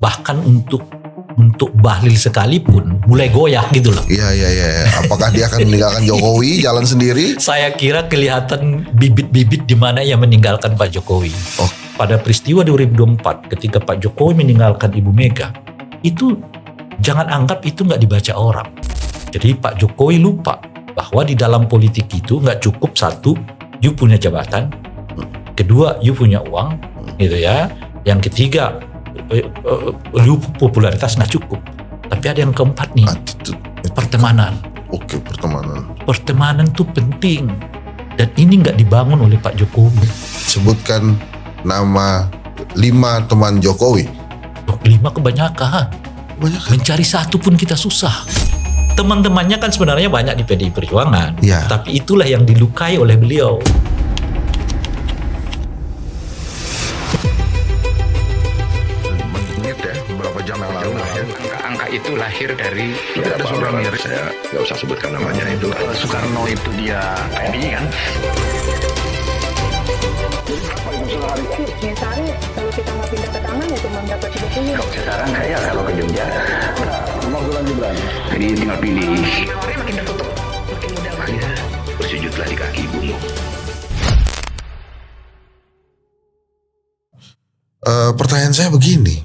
Bahkan untuk Bahlil sekalipun mulai goyah gitu loh. Iya. Apakah dia akan meninggalkan Jokowi jalan sendiri? Saya kira kelihatan bibit-bibit di mana ia meninggalkan Pak Jokowi. Oh. Pada peristiwa 2024 ketika Pak Jokowi meninggalkan Ibu Mega, itu jangan anggap itu nggak dibaca orang. Jadi Pak Jokowi lupa bahwa di dalam politik itu nggak cukup satu, you punya jabatan, kedua you punya uang, gitu ya. Yang ketiga, you popularitas nggak cukup. Tapi ada yang keempat nih, pertemanan. Oke, pertemanan. Pertemanan tuh penting dan ini nggak dibangun oleh Pak Jokowi. Sebutkan nama 5 teman Jokowi. 5 kebanyakan. Mencari satu pun kita susah. Teman-temannya kan sebenarnya banyak di PDI Perjuangan, ya. Tapi itulah yang dilukai oleh beliau. Mengingat ya, beberapa jam yang lalu angka itu lahir dari ada seorang yang saya nggak usah sebutkan namanya itu. Soekarno itu dia PMI kan. Misalnya kalau kita mau pindah ke taman ya cuma dapat 30. Sekarang saya kalau ke Jogja jadi tinggal pilih. Makin tertutup, makin mudah. Makanya bersujudlah di kaki ibumu. Pertanyaan saya begini.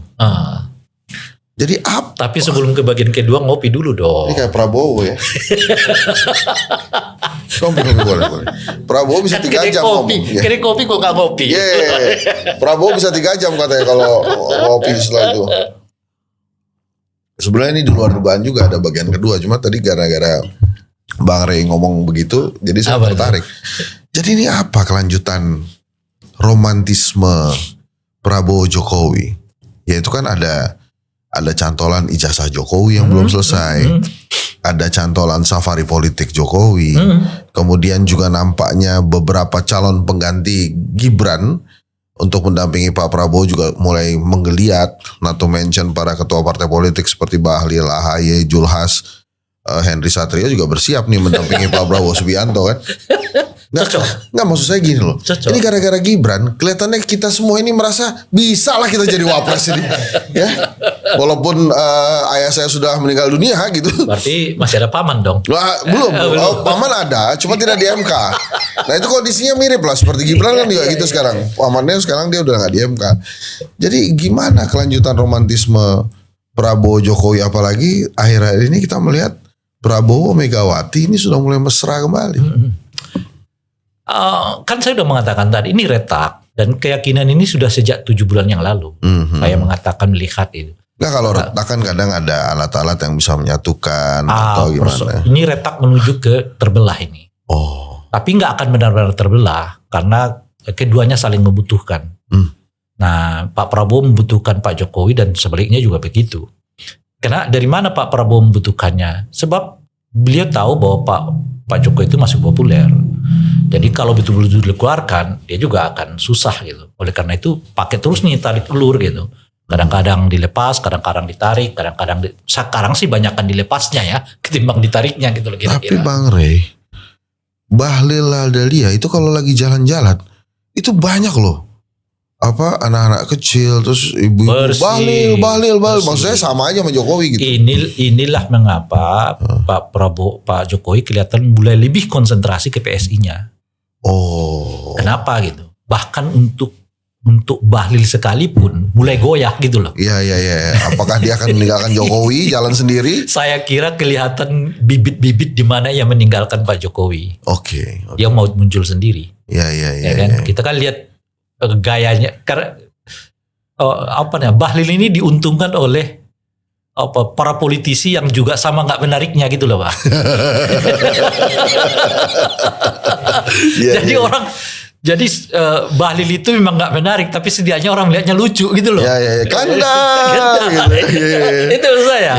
Jadi apa? Tapi sebelum ke bagian kedua ngopi dulu dong. Ini kayak Prabowo ya. Kopi boleh. Prabowo bisa 3 jam ngomong. Kedai kopi kok gak ngopi? Prabowo bisa 3 jam katanya kalau ngopi setelah itu. Sebenarnya ini di luar dugaan juga ada bagian kedua. Cuma tadi gara-gara Bang Rey ngomong begitu, jadi saya tertarik. Jadi ini apa kelanjutan romantisme Prabowo Jokowi? Yaitu kan ada cantolan ijazah Jokowi yang belum selesai. Ada cantolan safari politik Jokowi. Kemudian juga nampaknya beberapa calon pengganti Gibran untuk mendampingi Pak Prabowo juga mulai menggeliat. Not to mention para ketua partai politik seperti Bahlil, AHY, Julhas, Henry Satrio juga bersiap nih mendampingi Pak Prabowo Subianto kan. Nggak maksud saya gini loh. Cocok. Ini gara-gara Gibran kelihatannya kita semua ini merasa bisa lah kita jadi wapres ini. Ya. Walaupun ayah saya sudah meninggal dunia gitu. Berarti masih ada paman dong. Belum. Paman ada, cuma tidak di MK. Nah itu kondisinya mirip lah seperti Gibran kan juga gitu sekarang. Pamannya sekarang dia udah nggak di MK. Jadi gimana kelanjutan romantisme Prabowo Jokowi, apalagi akhir-akhir ini kita melihat Prabowo Megawati ini sudah mulai mesra kembali. Kan saya udah mengatakan tadi ini retak dan keyakinan ini sudah sejak 7 bulan yang lalu. Saya mengatakan melihat itu. Nah kalau retak kan kadang ada alat-alat yang bisa menyatukan atau gimana. Ini retak menuju ke terbelah ini. Tapi nggak akan benar-benar terbelah karena keduanya saling membutuhkan. Nah Pak Prabowo membutuhkan Pak Jokowi dan sebaliknya juga begitu. Karena dari mana Pak Prabowo membutuhkannya? Sebab beliau tahu bahwa Pak Jokowi itu masih populer. Jadi kalau betul-betul dikeluarkan, dia juga akan susah gitu. Oleh karena itu pakai terus nih tarik ulur gitu. Kadang-kadang dilepas, kadang-kadang ditarik, sekarang sih banyakkan dilepasnya ya ketimbang ditariknya gitu loh kira-kira. Tapi Bang Rey, Bahlil Lahadalia itu kalau lagi jalan-jalan itu banyak loh. Anak-anak kecil terus ibu-ibu Bahlil maksudnya sama aja sama Jokowi gitu. Inilah mengapa Pak Jokowi kelihatan mulai lebih konsentrasi ke PSI-nya. Kenapa gitu? Bahkan untuk Bahlil sekalipun mulai goyah gitu loh. Iya. Apakah dia akan meninggalkan Jokowi jalan sendiri? Saya kira kelihatan bibit-bibit di mana ia meninggalkan Pak Jokowi. Oke. Dia mau muncul sendiri. Iya. Kan? Kita kan lihat gayanya karena Bahlil ini diuntungkan oleh para politisi yang juga sama nggak menariknya gitu loh Pak. Jadi Bahlil itu memang nggak menarik tapi setidaknya orang melihatnya lucu gitu loh. Iya. Kandang. Itu saya.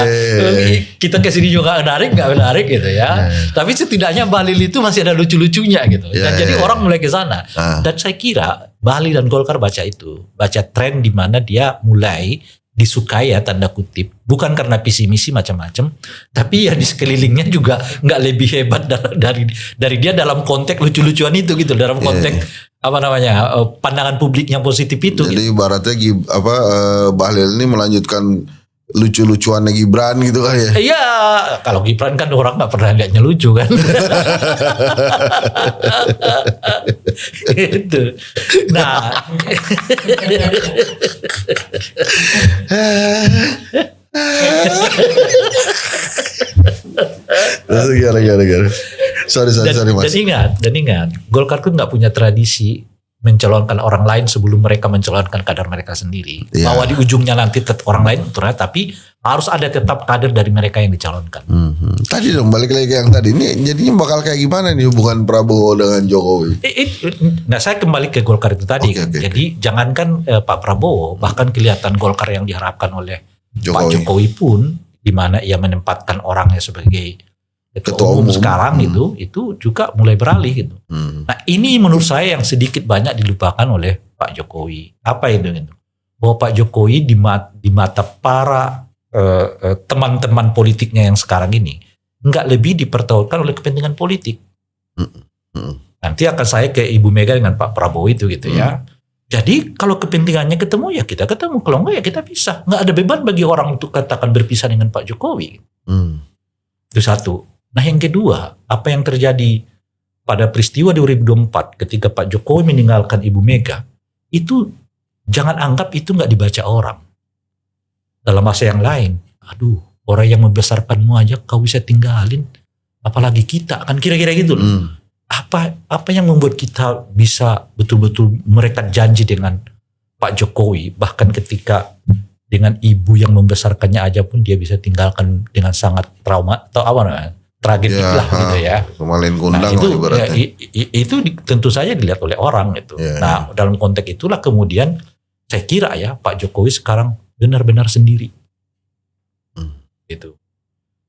Kita kesini juga nggak menarik gitu ya. Tapi setidaknya Bahlil itu masih ada lucu-lucunya gitu. Dan jadi orang mulai ke sana. Dan saya kira Bahlil dan Golkar baca tren di mana dia mulai disukai ya tanda kutip, bukan karena visi misi macam-macam, tapi ya di sekelilingnya juga nggak lebih hebat dari dia dalam konteks lucu-lucuan itu gitu, dalam konteks pandangan publik yang positif itu. Jadi gitu. ibaratnya Bahlil ini melanjutkan lucu-lucuannya Gibran gitu kan ya. Iya, kalau Gibran kan orang nggak pernah lihatnya lucu kan. Gitu. Nah, Gara-gara. Sorry Mas. Dan ingat, Golkar itu nggak punya tradisi mencalonkan orang lain sebelum mereka mencalonkan kader mereka sendiri. Iya. Bahwa di ujungnya nanti tetap orang lain tapi harus ada tetap kader dari mereka yang dicalonkan. Tadi dong balik lagi ke yang tadi. Ini jadinya bakal kayak gimana nih hubungan Prabowo dengan Jokowi? Nah, saya kembali ke Golkar itu tadi. Oke. Jadi jangankan Pak Prabowo, bahkan kelihatan Golkar yang diharapkan oleh Pak Jokowi. Jokowi pun, di mana ia menempatkan orangnya sebagai ketua umum sekarang itu juga mulai beralih gitu. Nah, ini menurut saya yang sedikit banyak dilupakan oleh Pak Jokowi. Apa itu gitu? Bahwa Pak Jokowi di mata para teman-teman politiknya yang sekarang ini nggak lebih dipertaruhkan oleh kepentingan politik. Nanti akan saya ke Ibu Mega dengan Pak Prabowo itu gitu ya. Jadi kalau kepentingannya ketemu ya kita ketemu, kalau enggak ya kita pisah. Nggak ada beban bagi orang untuk katakan berpisah dengan Pak Jokowi. Itu satu. Nah, yang kedua, apa yang terjadi pada peristiwa 2024 ketika Pak Jokowi meninggalkan Ibu Mega, itu jangan anggap itu nggak dibaca orang. Dalam bahasa yang lain, aduh, orang yang membesarkanmu aja kau bisa tinggalin, apalagi kita, kan kira-kira gitu loh. Apa yang membuat kita bisa betul-betul mereka janji dengan Pak Jokowi, bahkan ketika dengan ibu yang membesarkannya aja pun dia bisa tinggalkan dengan sangat trauma atau tragedi lah gitu ya. Kemalin kundang lah itu tentu saja dilihat oleh orang gitu. Nah, dalam konteks itulah kemudian saya kira ya Pak Jokowi sekarang benar-benar sendiri. Gitu.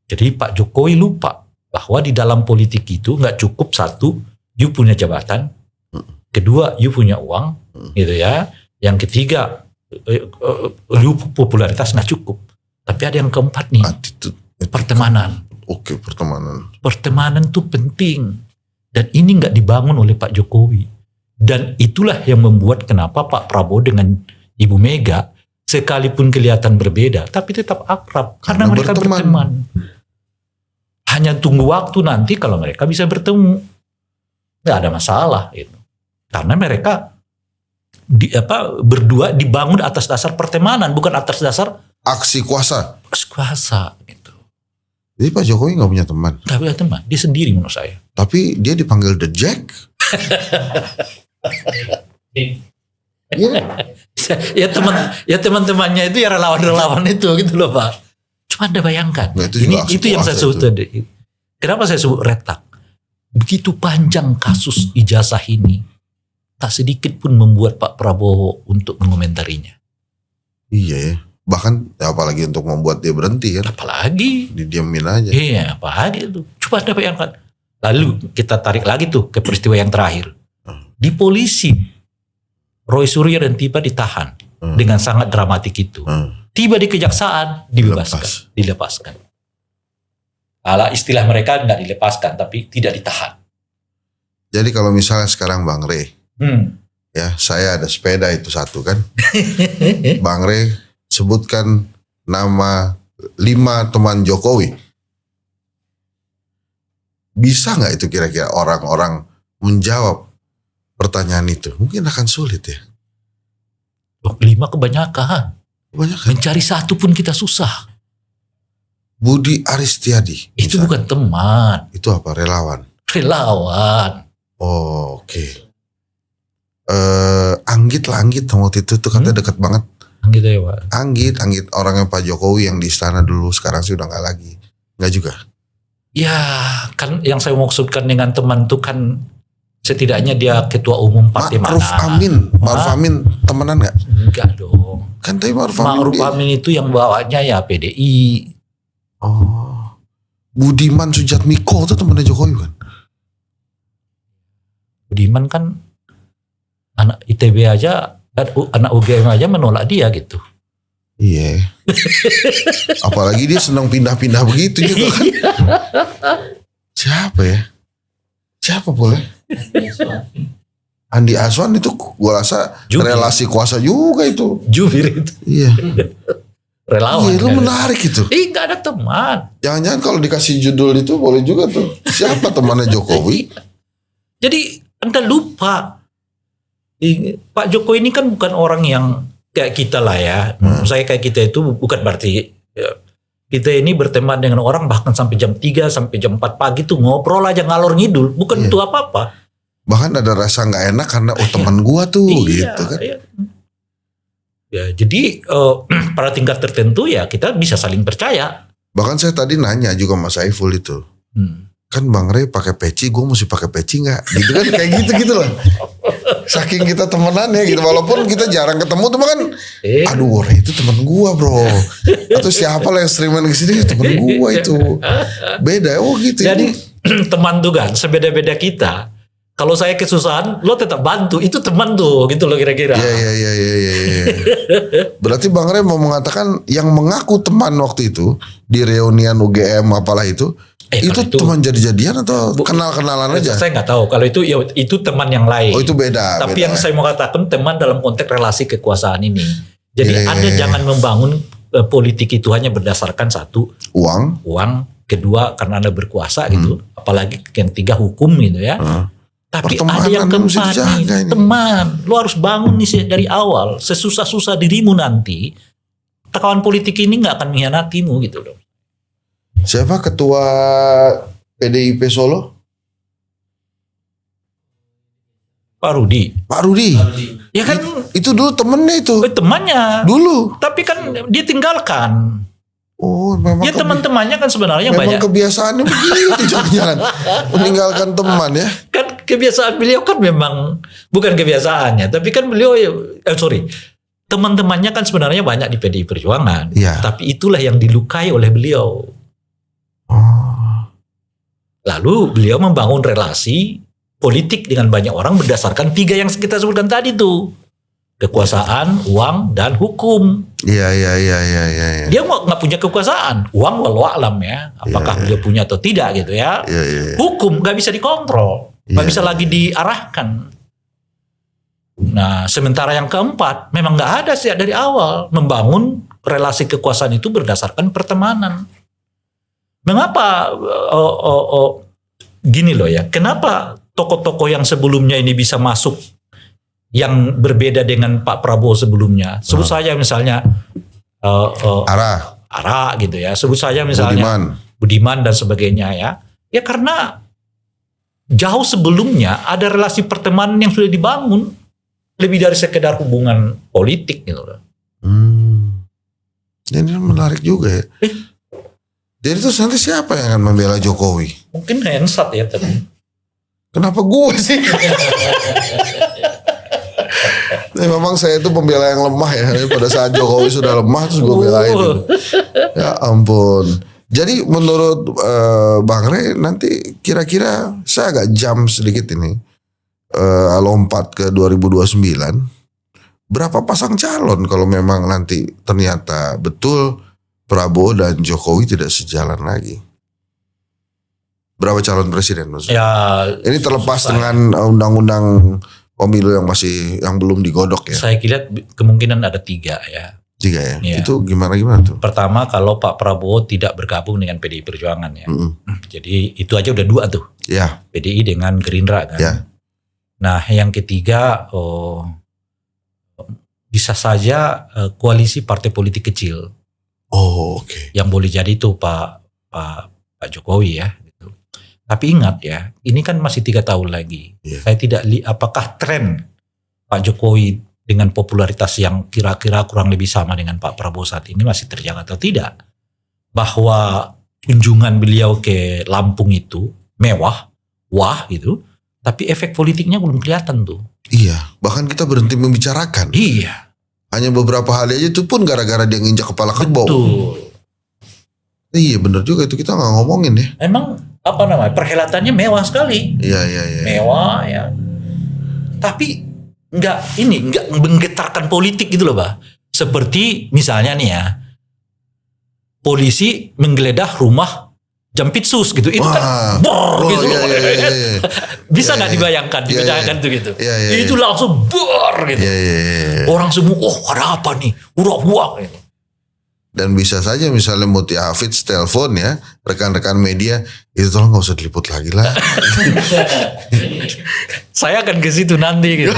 Jadi Pak Jokowi lupa bahwa di dalam politik itu nggak cukup satu, you punya jabatan, kedua you punya uang, gitu ya. Yang ketiga, you popularitas nggak cukup. Tapi ada yang keempat nih, pertemanan. Oke, pertemanan. Pertemanan itu penting. Dan ini nggak dibangun oleh Pak Jokowi. Dan itulah yang membuat kenapa Pak Prabowo dengan Ibu Mega sekalipun kelihatan berbeda, tapi tetap akrab. Karena mereka berteman. Hanya tunggu waktu nanti kalau mereka bisa bertemu. Nggak ada masalah. Gitu. Karena mereka berdua dibangun atas dasar pertemanan, bukan atas dasar aksi kuasa. Kuasa. Gitu. Jadi Pak Jokowi nggak punya teman. Nggak punya teman, dia sendiri menurut saya. Tapi dia dipanggil The Jack. ya teman-temannya itu ya relawan-relawan itu gitu loh Pak. Cuma Anda bayangkan. Nah, itu yang saya sebut tadi. Kenapa saya sebut retak? Begitu panjang kasus ijazah ini, tak sedikit pun membuat Pak Prabowo untuk mengomentarinya. Iya ya. Bahkan apalagi untuk membuat dia berhenti kan. Apalagi. Didiamin aja. Iya apalagi itu. Coba Anda bayangkan. Lalu kita tarik lagi tuh ke peristiwa yang terakhir. Di polisi, Roy Suryo dan Tiba ditahan. Dengan sangat dramatik itu. Tiba di kejaksaan, dilepaskan. Ala istilah mereka nggak dilepaskan, tapi tidak ditahan. Jadi kalau misalnya sekarang Bang Rey. Ya saya ada sepeda itu satu kan. Bang Rey sebutkan nama 5 teman Jokowi. Bisa nggak itu kira-kira orang-orang menjawab pertanyaan itu? Mungkin akan sulit ya. 5 kebanyakan. Mencari satu pun kita susah. Budi Aristiadi. Itu bukan teman. Itu apa? Relawan. Oh, oke. Anggit waktu itu tuh katanya dekat banget. Anggit ya Pak. Anggit orangnya Pak Jokowi yang di istana dulu, sekarang sih udah nggak lagi. Nggak juga. Ya kan yang saya maksudkan dengan teman itu kan setidaknya dia ketua umum partai mana. Ma'ruf Amin temenan nggak? Enggak dong. Kan tapi Ma'ruf Amin itu yang bawanya ya PDI. Oh. Budiman Sujatmiko itu temannya Jokowi kan? Budiman kan anak ITB aja, anak UGM aja menolak dia gitu. Iya. Apalagi dia senang pindah-pindah begitu juga kan. Siapa ya? Siapa boleh? Andi Azwan itu gue rasa Jubir. relasi kuasa juga itu. Jubir itu. Iya. Relawan. Iya, lu kan? menarik itu. Nggak ada teman. Jangan-jangan kalau dikasih judul itu boleh juga tuh. Siapa temannya Jokowi? Jadi Anda lupa. Pak Jokowi ini kan bukan orang yang kayak kita lah ya. Saya kayak kita itu bukan berarti kita ini berteman dengan orang bahkan sampai jam 3 sampai jam 4 pagi tuh ngobrol aja ngalor ngidul. Bukan itu apa-apa. Bahkan ada rasa nggak enak karena teman gua tuh gitu kan. Iya. Ya, jadi pada tingkat tertentu ya kita bisa saling percaya. Bahkan saya tadi nanya juga Mas Saiful itu. Kan Bang Rey pakai peci, gue mesti pakai peci nggak? Gitu kan kayak gitu loh. Saking kita temenan ya gitu, walaupun kita jarang ketemu tuh kan. Aduh Rey itu temen gue bro. Atau siapa lah yang sering main kesini temen gue itu. Beda gitu. Jadi teman tuh kan sebeda-beda kita. Kalau saya kesusahan, lo tetap bantu. Itu teman tuh, gitu loh kira-kira. Iya. Berarti Bang Rey mau mengatakan yang mengaku teman waktu itu di reunian UGM apalah itu teman jadi-jadian atau kenal-kenalan aja? Saya nggak tahu. Kalau itu teman yang lain. Oh itu beda. Tapi yang saya mau katakan teman dalam konteks relasi kekuasaan ini. Jadi Anda jangan membangun politik itu hanya berdasarkan satu uang, kedua karena Anda berkuasa gitu. Apalagi yang tiga hukum gitu ya. Tapi ada yang keempat nih, teman. Lo harus bangun nih dari awal. Sesusah-susah dirimu nanti, kawan politik ini nggak akan mengkhianatimu gitu loh. Siapa ketua PDIP Solo? Pak Rudi. Ya kan itu dulu temennya itu. Temannya. Dulu. Tapi kan dia tinggalkan. Oh, memang ya teman-temannya kan sebenarnya memang banyak. Kebiasaannya begitu jangan-jangan meninggalkan teman ya. Kan kebiasaan beliau kan memang bukan kebiasaannya, tapi kan beliau teman-temannya kan sebenarnya banyak di PDI Perjuangan. Ya. Tapi itulah yang dilukai oleh beliau. Lalu beliau membangun relasi politik dengan banyak orang berdasarkan tiga yang kita sebutkan tadi tuh. Kekuasaan, uang, dan hukum. Iya. Dia nggak punya kekuasaan, uang walau alam ya. Apakah beliau punya atau tidak gitu ya. Hukum nggak bisa dikontrol, nggak bisa lagi diarahkan. Nah, sementara yang keempat memang nggak ada sih dari awal membangun relasi kekuasaan itu berdasarkan pertemanan. Mengapa gini loh ya? Kenapa tokoh-tokoh yang sebelumnya ini bisa masuk? Yang berbeda dengan Pak Prabowo sebelumnya. Sebut saja misalnya Ara gitu ya. Sebut saja misalnya Budiman dan sebagainya ya. Ya karena jauh sebelumnya ada relasi pertemanan yang sudah dibangun lebih dari sekedar hubungan politik gitu loh. Ini menarik juga ya. Jadi terus nanti siapa yang akan membela Jokowi? Mungkin Hensat ya tapi. Kenapa gue sih? Memang saya itu pembela yang lemah ya. Pada saat Jokowi sudah lemah terus gue belain itu. Ya ampun. Jadi menurut Bang Rey nanti kira-kira saya agak jam sedikit ini. Lompat ke 2029. Berapa pasang calon kalau memang nanti ternyata betul Prabowo dan Jokowi tidak sejalan lagi? Berapa calon presiden maksudnya? Ya, ini terlepas dengan undang-undang pemilu yang belum digodok ya. Saya kira kemungkinan ada 3 ya. 3 ya. Itu gimana tuh? Pertama kalau Pak Prabowo tidak bergabung dengan PDI Perjuangan ya. Jadi itu aja udah 2 tuh. Ya. PDI dengan Gerindra kan. Ya. Nah yang ketiga bisa saja koalisi partai politik kecil. Oh oke. Yang boleh jadi itu Pak Jokowi ya. Tapi ingat ya, ini kan masih 3 tahun lagi. Saya tidak apakah tren Pak Jokowi dengan popularitas yang kira-kira kurang lebih sama dengan Pak Prabowo saat ini masih terjaga atau tidak. Bahwa kunjungan beliau ke Lampung itu mewah, wah gitu. Tapi efek politiknya belum kelihatan tuh. Iya, bahkan kita berhenti membicarakan. Iya. Hanya beberapa hal aja itu pun gara-gara dia nginjak kepala kerbau. Betul. Iya benar juga itu kita nggak ngomongin ya. Emang perhelatannya mewah sekali. Iya. Mewah ya. Tapi nggak menggetarkan politik gitu loh, Bah. Seperti misalnya nih ya, polisi menggeledah rumah Jampitsus gitu. Itu kan gitu. Iya. Bisa nggak dibayangkan tuh gitu. Itu langsung gitu. Orang semua, ada apa nih? Urak-urak gitu. Dan bisa saja misalnya Mutia Hafidz telepon ya rekan-rekan media, itu tolong gak usah diliput lagi lah. Saya akan ke situ nanti gitu.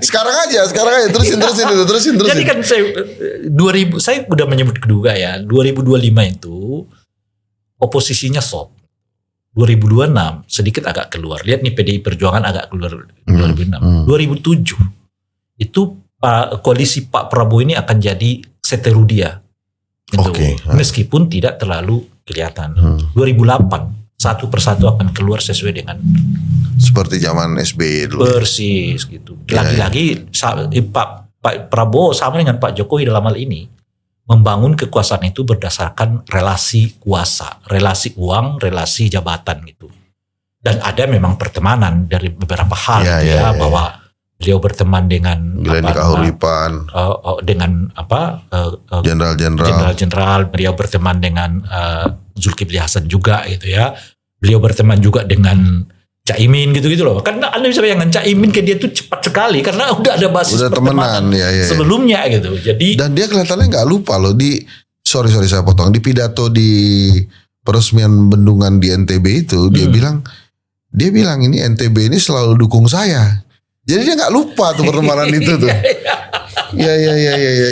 Sekarang aja terusin. Jadi kan saya udah menyebut kedua ya, 2025 itu oposisinya soft. 2026 sedikit agak keluar. Lihat nih PDI Perjuangan agak keluar 2006. 2007 itu koalisi Pak Prabowo ini akan jadi seteru dia. Gitu. Meskipun tidak terlalu kelihatan. 2008 satu persatu akan keluar sesuai dengan seperti zaman SBY dulu. Persis gitu. Lagi-lagi Pak Prabowo sama dengan Pak Jokowi dalam hal ini membangun kekuasaan itu berdasarkan relasi kuasa, relasi uang, relasi jabatan gitu. Dan ada memang pertemanan dari beberapa hal bahwa beliau berteman dengan Kahuripan, dengan jenderal-jenderal, beliau berteman dengan Zulkifli Hasan juga gitu ya. Beliau berteman juga dengan Caimin gitu-gitu loh. Karena Anda bisa bayangkan Caimin ke dia tuh cepat sekali karena udah ada basis pertemanan sebelumnya gitu. Jadi dan dia kelihatannya nggak lupa loh sorry saya potong, di pidato di peresmian bendungan di NTB itu dia bilang ini NTB ini selalu dukung saya. Jadi dia nggak lupa tuh pertemanan itu tuh. Ya,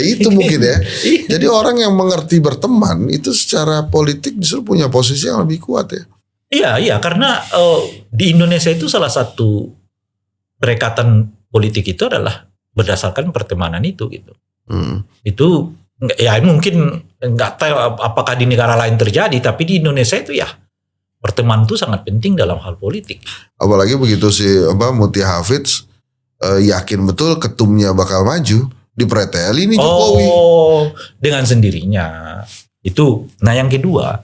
itu mungkin ya. Jadi orang yang mengerti berteman itu secara politik justru punya posisi yang lebih kuat ya. Iya, karena di Indonesia itu salah satu perekatan politik itu adalah berdasarkan pertemanan itu gitu. Itu ya mungkin nggak tahu apakah di negara lain terjadi, tapi di Indonesia itu ya pertemanan itu sangat penting dalam hal politik. Apalagi begitu Mutia Hafidz yakin betul ketumnya bakal maju, dipreteli nih Jokowi. Dengan sendirinya. Itu. Nah yang kedua,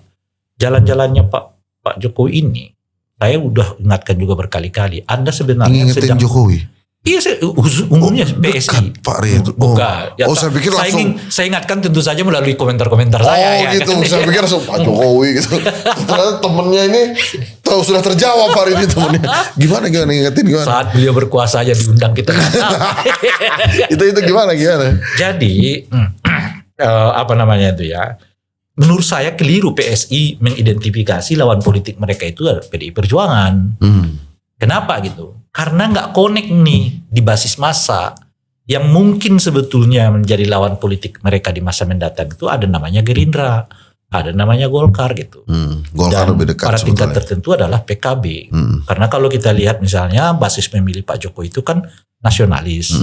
jalan-jalannya Pak Jokowi ini, saya udah ingatkan juga berkali-kali. Anda sebenarnya ngingetin Jokowi? Iya, umumnya PSI. Pak Ri itu. Bukan. Saya pikir langsung. Saya ingatkan tentu saja melalui komentar-komentar saya. Gitu. Kan? Saya pikir langsung Pak Jokowi gitu. Ternyata temennya ini sudah terjawab hari ini temennya. Gimana ingetin gimana? Saat beliau berkuasa aja diundang kita. itu gimana? Jadi apa namanya itu ya? Menurut saya keliru PSI mengidentifikasi lawan politik mereka itu adalah PDI Perjuangan. Kenapa gitu? Karena nggak connect nih di basis massa yang mungkin sebetulnya menjadi lawan politik mereka di masa mendatang itu ada namanya Gerindra, ada namanya Golkar gitu. Golkar dan lebih dekat pada tingkat sebetulnya. tertentu adalah PKB. Karena kalau kita lihat misalnya basis pemilih Pak Jokowi itu kan nasionalis.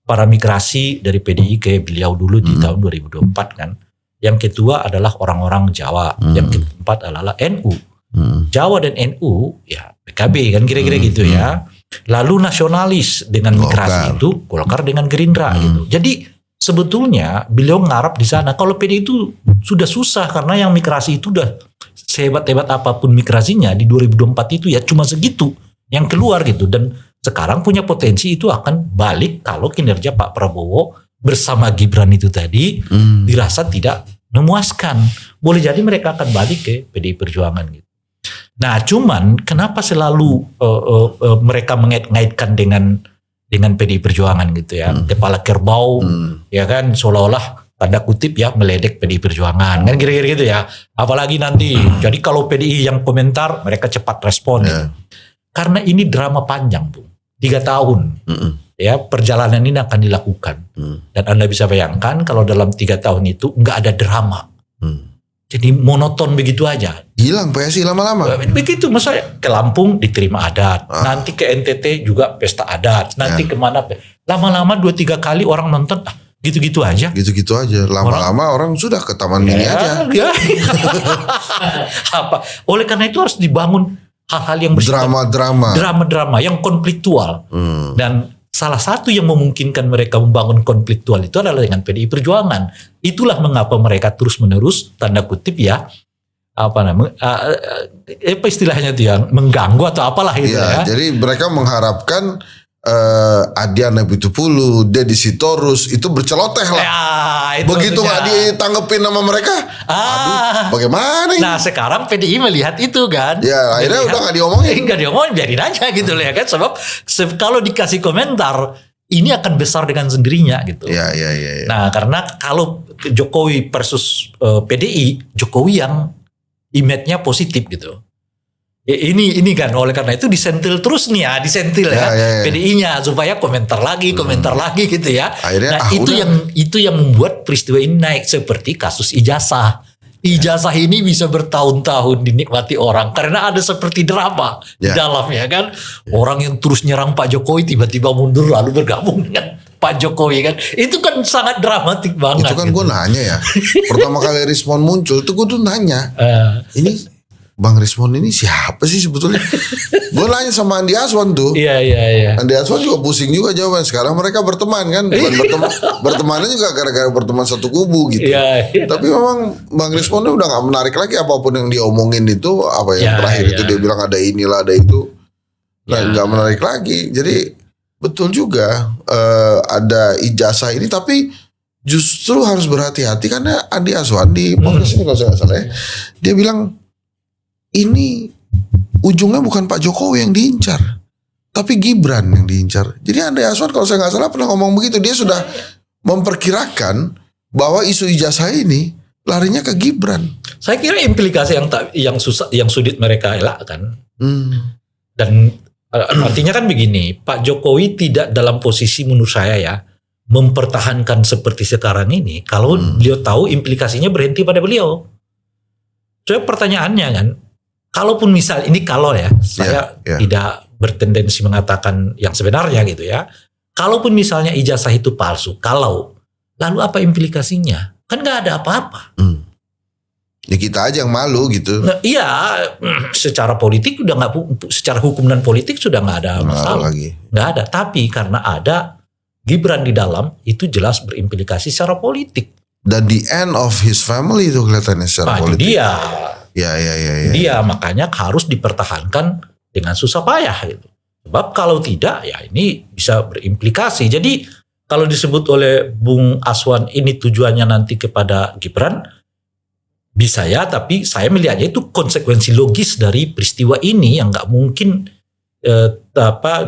Para migrasi dari PDI ke beliau dulu di tahun 2024 kan. Yang kedua adalah orang-orang Jawa. Yang keempat adalah NU. Jawa dan NU ya PKB kan kira-kira gitu ya. Lalu nasionalis dengan migrasi itu Golkar dengan Gerindra gitu. Jadi sebetulnya beliau ngarap di sana. Kalau PD itu sudah susah karena yang migrasi itu udah sehebat-hebat apapun migrasinya di 2024 itu ya cuma segitu yang keluar gitu. Dan sekarang punya potensi itu akan balik kalau kinerja Pak Prabowo bersama Gibran itu tadi dirasa tidak memuaskan. Boleh jadi mereka akan balik ke PDI Perjuangan gitu. Nah, cuman kenapa selalu mereka mengait-ngaitkan dengan PDI Perjuangan gitu ya, kepala kerbau, ya kan seolah-olah tanda kutip ya meledek PDI Perjuangan kan kira-kira gitu ya. Apalagi nanti, jadi kalau PDI yang komentar mereka cepat respon. Gitu. Karena ini drama panjang Bu, 3 tahun. Ya perjalanan ini akan dilakukan dan Anda bisa bayangkan kalau dalam 3 tahun itu nggak ada drama. Jadi monoton begitu aja. Hilang PSI lama-lama. Begitu, maksudnya ke Lampung diterima adat. Nanti ke NTT juga pesta adat. Nanti kemana. Lama-lama 2-3 kali orang nonton. Gitu-gitu aja. Gitu-gitu aja. Lama-lama orang sudah ke Taman Mini aja. Ya. Apa? Oleh karena itu harus dibangun hal-hal yang bersifat drama-drama yang konfliktual. Dan salah satu yang memungkinkan mereka membangun konfliktual itu adalah dengan PDI Perjuangan. Itulah mengapa mereka terus-menerus tanda kutip ya apa istilahnya itu ya mengganggu atau apalah itu ya. Jadi mereka mengharapkan Adiana Pitupulu, Deddy Sitorus itu berceloteh lah. Ya, itu Begitu maksudnya. nggak ditanggepin sama mereka, aduh, bagaimana ini? Nah sekarang PDI melihat itu kan. Ya akhirnya udah nggak diomongin. Nggak diomongin, biarin aja gitu loh ya kan. Sebab kalau dikasih komentar, ini akan besar dengan sendirinya gitu. Ya. Nah karena kalau Jokowi versus PDI, Jokowi yang image-nya positif gitu. Ya, ini kan oleh karena itu disentil terus nih ya, Ya. PDI-nya supaya komentar lagi gitu ya. Akhirnya, nah udah. itu yang membuat peristiwa ini naik seperti kasus ijazah. Ijazah ini bisa bertahun-tahun dinikmati orang karena ada seperti drama di dalamnya kan. Orang yang terus nyerang Pak Jokowi tiba-tiba mundur lalu bergabung dengan Pak Jokowi kan. Itu kan sangat dramatik banget. Itu kan gitu. gue nanya ya. Pertama kali Rismon muncul tuh gue tuh nanya. Ini Bang Rismon ini siapa sih sebetulnya? Gue nanya sama Andi Aswan tuh. Iya. Andi Aswan juga pusing juga jawaban. Sekarang mereka berteman kan. Bukan bertemannya juga gara-gara berteman satu kubu gitu. Iya. Tapi memang Bang Rismon udah gak menarik lagi. Apapun yang diomongin itu. Apa yang terakhir itu dia bilang ada inilah ada itu. Nah gak menarik lagi. Jadi betul juga ada ijazah ini. Tapi justru harus berhati-hati. Karena Andi Aswan di podcast ini kalau saya gak salah ya. Dia bilang ini ujungnya bukan Pak Jokowi yang diincar, tapi Gibran yang diincar. Jadi Andi Aswan kalau saya nggak salah pernah ngomong begitu. Dia sudah memperkirakan bahwa isu ijazah ini larinya ke Gibran. Saya kira implikasi yang sulit mereka elakkan. Dan artinya kan begini, Pak Jokowi tidak dalam posisi menurut saya ya mempertahankan seperti sekarang ini. Kalau beliau tahu implikasinya berhenti pada beliau. Soalnya pertanyaannya kan. Kalaupun misal ini kalau ya, saya tidak bertendensi mengatakan yang sebenarnya gitu ya. Kalaupun misalnya ijazah itu palsu, lalu apa implikasinya? Kan nggak ada apa-apa. Ya kita aja yang malu gitu. Nah, iya, secara politik udah nggak, secara hukum dan politik sudah nggak ada masalah. Nggak ada. Tapi karena ada Gibran di dalam, itu jelas berimplikasi secara politik. Dan the end of his family itu kelihatannya secara politik. Dia. Ya. Dia makanya harus dipertahankan dengan susah payah gitu. Sebab kalau tidak ya ini bisa berimplikasi. Jadi kalau disebut oleh Bung Aswan ini tujuannya nanti kepada Gibran, bisa ya, tapi saya melihatnya itu konsekuensi logis dari peristiwa ini yang nggak mungkin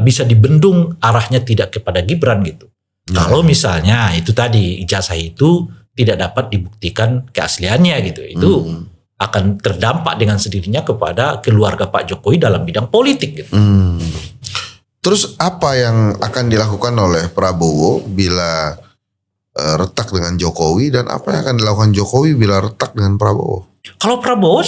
bisa dibendung arahnya tidak kepada Gibran gitu. Kalau misalnya itu tadi ijazah itu tidak dapat dibuktikan keasliannya gitu, itu akan terdampak dengan sendirinya kepada keluarga Pak Jokowi dalam bidang politik gitu. Terus apa yang akan dilakukan oleh Prabowo bila retak dengan Jokowi, dan apa yang akan dilakukan Jokowi bila retak dengan Prabowo? Kalau Prabowo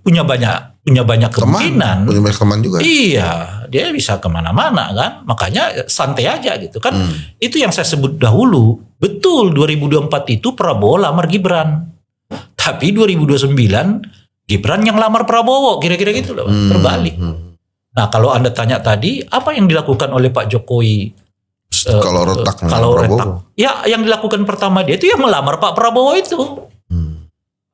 punya banyak kemungkinan. Punya banyak teman juga. Iya, dia bisa kemana-mana kan. Makanya santai aja gitu kan. Itu yang saya sebut dahulu. Betul 2024 itu Prabowo lamar Gibran. Tapi 2029 Gibran yang lamar Prabowo. Kira-kira gitu loh. Terbalik. Nah kalau Anda tanya tadi, apa yang dilakukan oleh Pak Jokowi? Kalau retak dengan Prabowo? Ya yang dilakukan pertama dia itu yang melamar Pak Prabowo itu.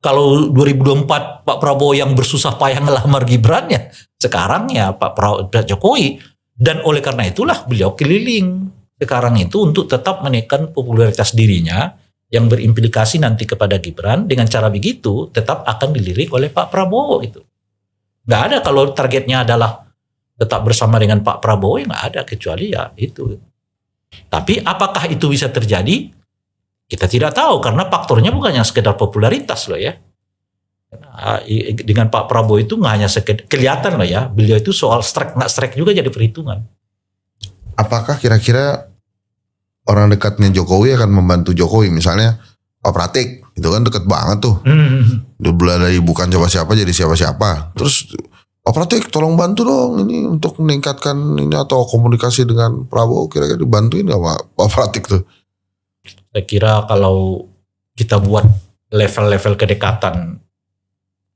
Kalau 2024 Pak Prabowo yang bersusah payah ngelamar Gibran ya, sekarang ya Pak Jokowi. Dan oleh karena itulah beliau keliling sekarang itu untuk tetap menaikkan popularitas dirinya yang berimplikasi nanti kepada Gibran. Dengan cara begitu tetap akan dilirik oleh Pak Prabowo itu. Nggak ada kalau targetnya adalah tetap bersama dengan Pak Prabowo, ya nggak ada, kecuali ya itu. Tapi apakah itu bisa terjadi? Kita tidak tahu karena faktornya bukan hanya sekedar popularitas loh ya. Dengan Pak Prabowo itu nggak hanya sekedar kelihatan loh ya, beliau itu soal strike nggak strike juga jadi perhitungan. Apakah kira-kira orang dekatnya Jokowi akan membantu Jokowi, misalnya Pak Pratik, itu kan deket banget tuh. Udah dari bukan siapa-siapa jadi siapa-siapa. Terus Pak Pratik tolong bantu dong ini untuk meningkatkan ini atau komunikasi dengan Prabowo, kira-kira dibantuin gak Pak Pratik tuh? Saya kira kalau kita buat level-level kedekatan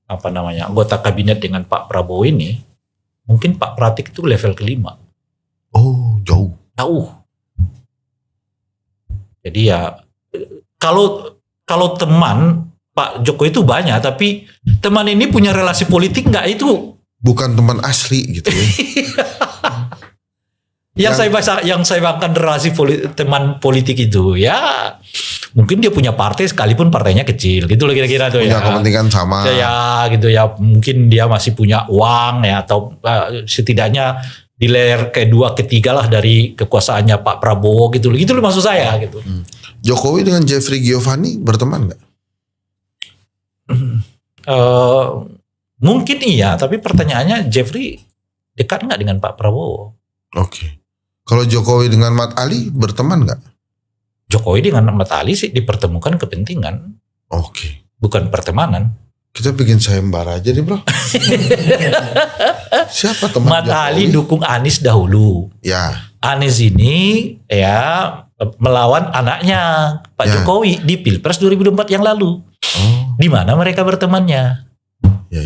anggota kabinet dengan Pak Prabowo ini, mungkin Pak Pratik itu level kelima. Oh, jauh. Jadi ya kalau teman Pak Jokowi itu banyak, tapi teman ini punya relasi politik nggak itu? Bukan teman asli gitu ya. Yang saya bayangkan relasi teman politik itu ya mungkin dia punya partai sekalipun partainya kecil gitu loh kira-kira tuh punya kepentingan sama. Ya gitu ya, mungkin dia masih punya uang ya, atau setidaknya di layer kedua ketiga lah dari kekuasaannya Pak Prabowo gitu loh maksud saya gitu. Jokowi dengan Jeffrey Giovanni berteman nggak? Mungkin iya, tapi pertanyaannya Jeffrey dekat nggak dengan Pak Prabowo? Oke. Kalau Jokowi dengan Mat Ali berteman nggak? Jokowi dengan Mat Ali sih dipertemukan kepentingan, Oke. bukan pertemanan. Kita bikin sayembara aja deh bro. Siapa teman Mat Jokowi? Ali dukung Anies dahulu. Ya. Anies ini ya melawan anaknya Pak Ya. Jokowi di Pilpres 2024 yang lalu. Oh. Di mana mereka bertemannya? Ya.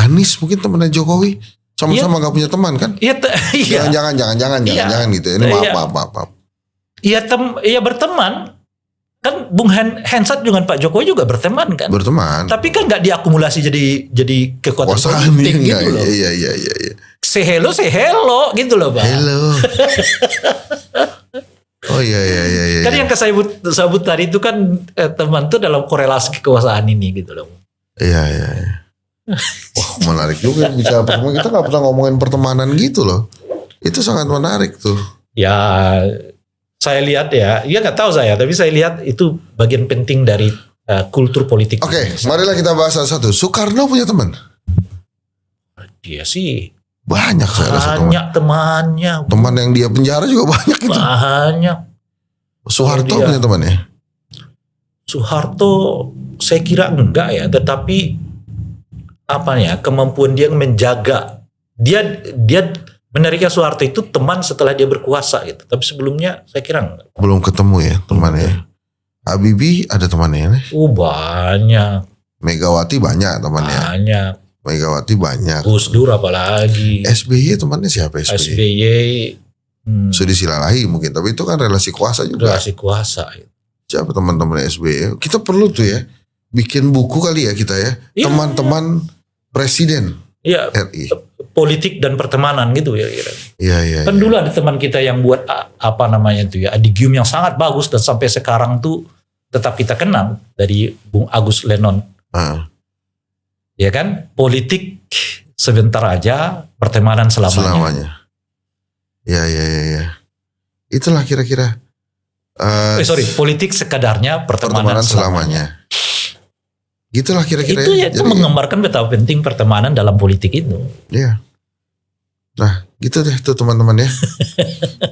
Anies mungkin temannya Jokowi. Sama-sama gak punya teman kan? Iya, iya. Jangan gitu. Ini maaf. Iya berteman. Kan Bung Hensat dengan Pak Jokowi juga berteman kan? Berteman. Tapi kan nggak diakumulasi jadi kekuatan Kuasaan politik enggak, gitu loh. Iya. Say hello gitu loh, Pak. Hello. Oh iya. Kan yang saya sebut tadi itu kan teman tuh dalam korelasi kekuasaan ini gitu loh. Iya. Wah menarik juga bicara pertemanan. Kita gak pernah ngomongin pertemanan gitu loh. Itu sangat menarik tuh. Ya saya lihat ya nggak tahu saya, tapi saya lihat itu bagian penting dari kultur politik. Oke, marilah kita bahas satu. Soekarno punya teman? Dia sih Banyak saya rasa teman. banyak temannya. Teman yang dia penjara juga banyak itu. Banyak. Soeharto Dia- punya teman ya? Soeharto saya kira enggak ya, tetapi apa ya, kemampuan dia menjaga, dia menariknya Soeharto itu teman setelah dia berkuasa gitu, tapi sebelumnya saya kira enggak. Belum ketemu ya temannya. Habibie ada temannya nih. Banyak Megawati banyak temannya. banyak. Megawati banyak. Gus Dur apalagi, SBY temannya siapa SBY? SBY, Sudi Silalahi mungkin, tapi itu kan relasi kuasa juga. relasi kuasa. Siapa teman-teman SBY? Kita perlu tuh ya bikin buku kali ya kita ya. Iya. Teman-teman presiden Iya, RI. politik dan pertemanan gitu ya kira. Iya. Kan dulu ada teman kita yang buat apa namanya itu ya, adigium yang sangat bagus dan sampai sekarang tuh tetap kita kenal, dari Bung Agus Lenon. Ah, Ya kan, politik sebentar aja, pertemanan selamanya. Iya. Itulah kira-kira. Politik sekadarnya, pertemanan selamanya. Gitulah kira-kira. Itu ya, itu Jadi, menggambarkan betapa penting pertemanan dalam politik itu. Iya. Nah, gitu deh tuh teman-teman ya.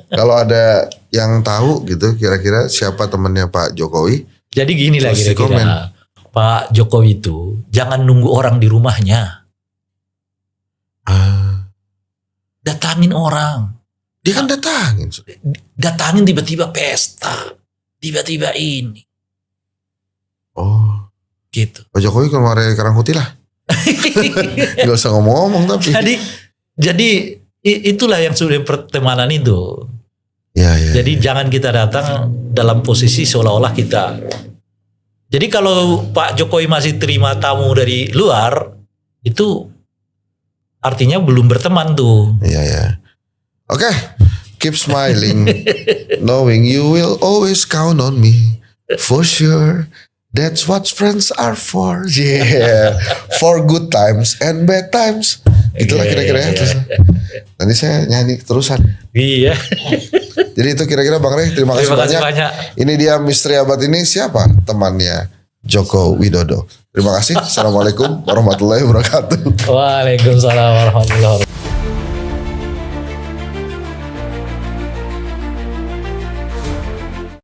Kalau ada yang tahu gitu kira-kira siapa temannya Pak Jokowi. Jadi gini lah Terus di komen. kira-kira, Pak Jokowi itu jangan nunggu orang di rumahnya, datangin orang. Dia kan datangin. Tiba-tiba pesta, tiba-tiba ini Oh, gitu. Pak Jokowi kemarin Karangputih lah. Gak usah ngomong-ngomong tapi. Jadi itulah yang sudah pertemanan itu. Iya. Jadi jangan kita datang dalam posisi seolah-olah kita. Jadi kalau Pak Jokowi masih terima tamu dari luar, itu artinya belum berteman tuh. Iya. Oke, keep smiling, knowing you will always count on me, for sure. That's what friends are for. Yeah, for good times and bad times. Itulah kira-kira ya. Terus, nanti saya nyanyi terusan. Iya. Jadi itu kira-kira Bang Rey. Terima kasih banyak. Ini dia Misteri Abad ini siapa? Temannya Joko Widodo. Terima kasih. Assalamualaikum warahmatullahi wabarakatuh. Waalaikumsalam warahmatullahi wabarakatuh.